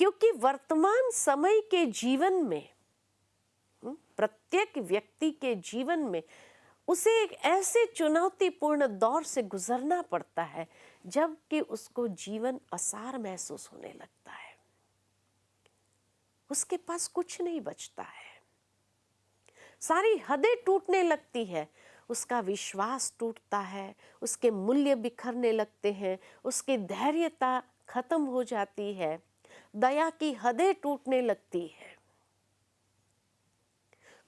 क्योंकि वर्तमान समय के जीवन में प्रत्येक व्यक्ति के जीवन में उसे एक ऐसे चुनौतीपूर्ण दौर से गुजरना पड़ता है जबकि उसको जीवन असार महसूस होने लगता है, उसके पास कुछ नहीं बचता है, सारी हदें टूटने लगती है, उसका विश्वास टूटता है, उसके मूल्य बिखरने लगते हैं, उसकी धैर्यता खत्म हो जाती है, दया की हदें टूटने लगती है।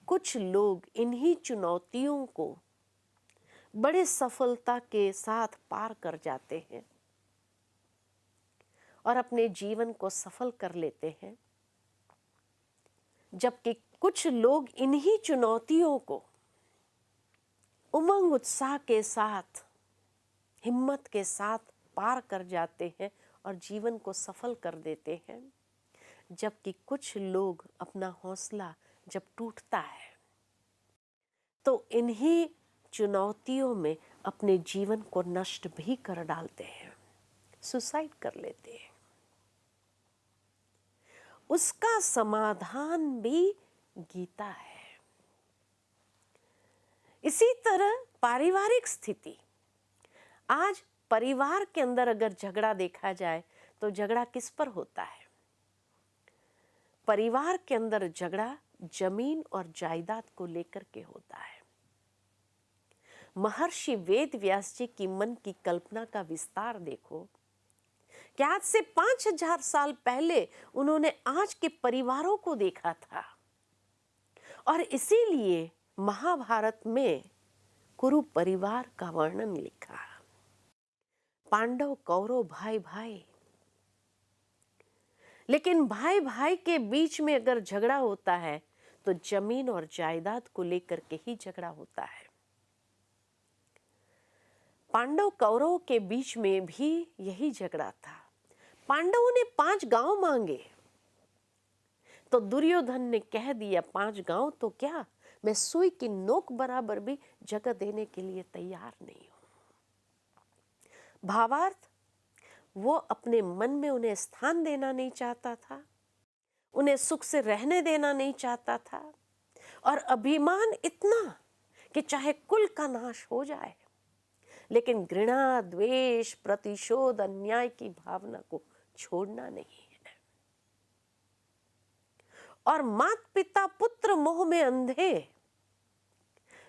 कुछ लोग इन्हीं चुनौतियों को बड़े सफलता के साथ पार कर जाते हैं और अपने जीवन को सफल कर लेते हैं, जबकि कुछ लोग इन्हीं चुनौतियों को उमंग उत्साह के साथ, हिम्मत के साथ पार कर जाते हैं और जीवन को सफल कर देते हैं। जबकि कुछ लोग अपना हौसला जब टूटता है तो इन्हीं चुनौतियों में अपने जीवन को नष्ट भी कर डालते हैं, सुसाइड कर लेते हैं। उसका समाधान भी गीता है। इसी तरह पारिवारिक स्थिति, आज परिवार के अंदर अगर झगड़ा देखा जाए तो झगड़ा किस पर होता है? परिवार के अंदर झगड़ा जमीन और जायदाद को लेकर के होता है। महर्षि वेद व्यास जी की मन की कल्पना का विस्तार देखो कि आज से 5000 साल पहले उन्होंने आज के परिवारों को देखा था और इसीलिए महाभारत में कुरु परिवार का वर्णन लिखा। पांडव कौरव भाई भाई, लेकिन भाई भाई के बीच में अगर झगड़ा होता है तो जमीन और जायदाद को लेकर के ही झगड़ा होता है। पांडव कौरव के बीच में भी यही झगड़ा था। पांडवों ने 5 गांव मांगे तो दुर्योधन ने कह दिया 5 गांव तो क्या, मैं सुई की नोक बराबर भी जगह देने के लिए तैयार नहीं हूं। भावार्थ, वो अपने मन में उन्हें स्थान देना नहीं चाहता था, उन्हें सुख से रहने देना नहीं चाहता था और अभिमान इतना कि चाहे कुल का नाश हो जाए लेकिन घृणा, द्वेष, प्रतिशोध, अन्याय की भावना को छोड़ना नहीं है। और माता पिता पुत्र मोह में अंधे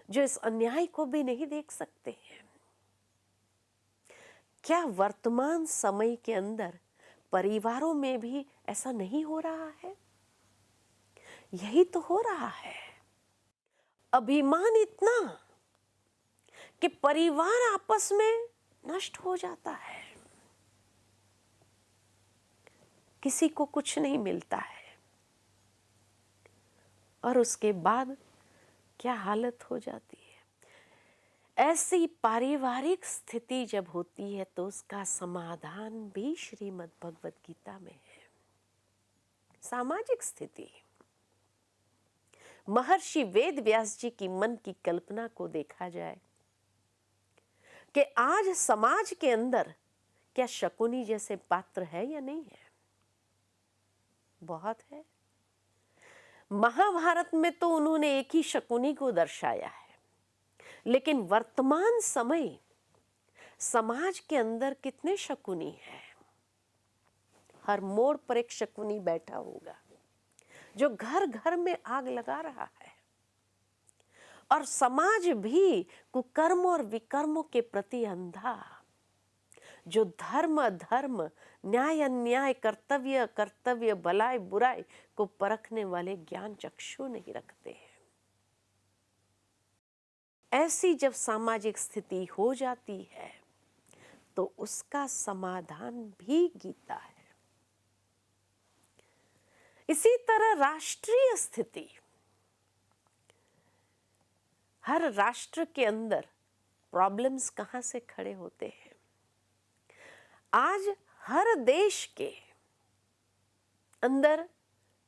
जो इस अन्याय को भी नहीं देख सकते हैं। क्या वर्तमान समय के अंदर परिवारों में भी ऐसा नहीं हो रहा है? यही तो हो रहा है। अभिमान इतना कि परिवार आपस में नष्ट हो जाता है, किसी को कुछ नहीं मिलता है और उसके बाद क्या हालत हो जाती है। ऐसी पारिवारिक स्थिति जब होती है तो उसका समाधान भी श्रीमद् भगवत गीता में है। सामाजिक स्थिति, महर्षि वेद व्यास जी की मन की कल्पना को देखा जाए कि आज समाज के अंदर क्या शकुनी जैसे पात्र है या नहीं है? बहुत है। महाभारत में तो उन्होंने एक ही शकुनी को दर्शाया है, लेकिन वर्तमान समय समाज के अंदर कितने शकुनी हैं? हर मोड़ पर एक शकुनी बैठा होगा जो घर घर में आग लगा रहा है और समाज भी कुकर्म और विकर्मों के प्रति अंधा, जो धर्म अधर्म, न्याय अन्याय, कर्तव्य कर्तव्य, भलाई बुराई को परखने वाले ज्ञान चक्षु नहीं रखते हैं। ऐसी जब सामाजिक स्थिति हो जाती है तो उसका समाधान भी गीता है। इसी तरह राष्ट्रीय स्थिति, हर राष्ट्र के अंदर प्रॉब्लम्स कहां से खड़े होते हैं? आज हर देश के अंदर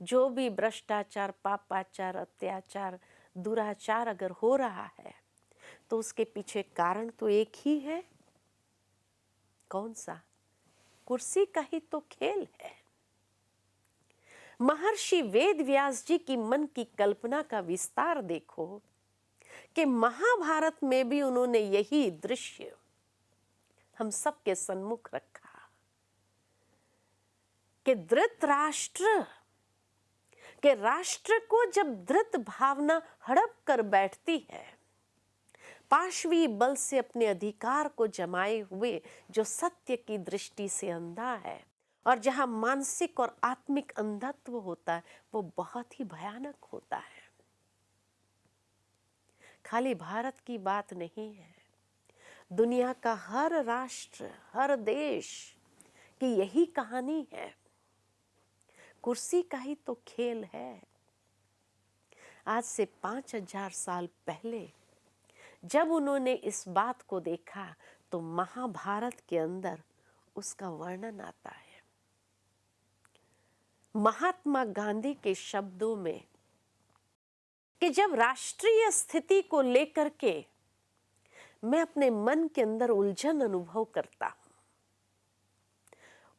जो भी भ्रष्टाचार, पापाचार, अत्याचार, दुराचार अगर हो रहा है तो उसके पीछे कारण तो एक ही है। कौन सा? कुर्सी का ही तो खेल है। महर्षि वेद व्यास जी की मन की कल्पना का विस्तार देखो कि महाभारत में भी उन्होंने यही दृश्य हम सबके सम्मुख रखा कि धृतराष्ट्र के राष्ट्र को जब धृत भावना हड़प कर बैठती है, पाशवी बल से अपने अधिकार को जमाए हुए जो सत्य की दृष्टि से अंधा है, और जहां मानसिक और आत्मिक अंधत्व होता है, वो बहुत ही भयानक होता है। खाली भारत की बात नहीं है, दुनिया का हर राष्ट्र, हर देश की यही कहानी है। कुर्सी का ही तो खेल है। आज से 5000 साल पहले जब उन्होंने इस बात को देखा तो महाभारत के अंदर उसका वर्णन आता है। महात्मा गांधी के शब्दों में कि जब राष्ट्रीय स्थिति को लेकर के मैं अपने मन के अंदर उलझन अनुभव करता हूं,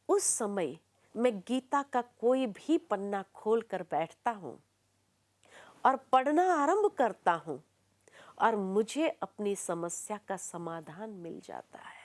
उस समय मैं गीता का कोई भी पन्ना खोल कर बैठता हूं और पढ़ना आरंभ करता हूं और मुझे अपनी समस्या का समाधान मिल जाता है।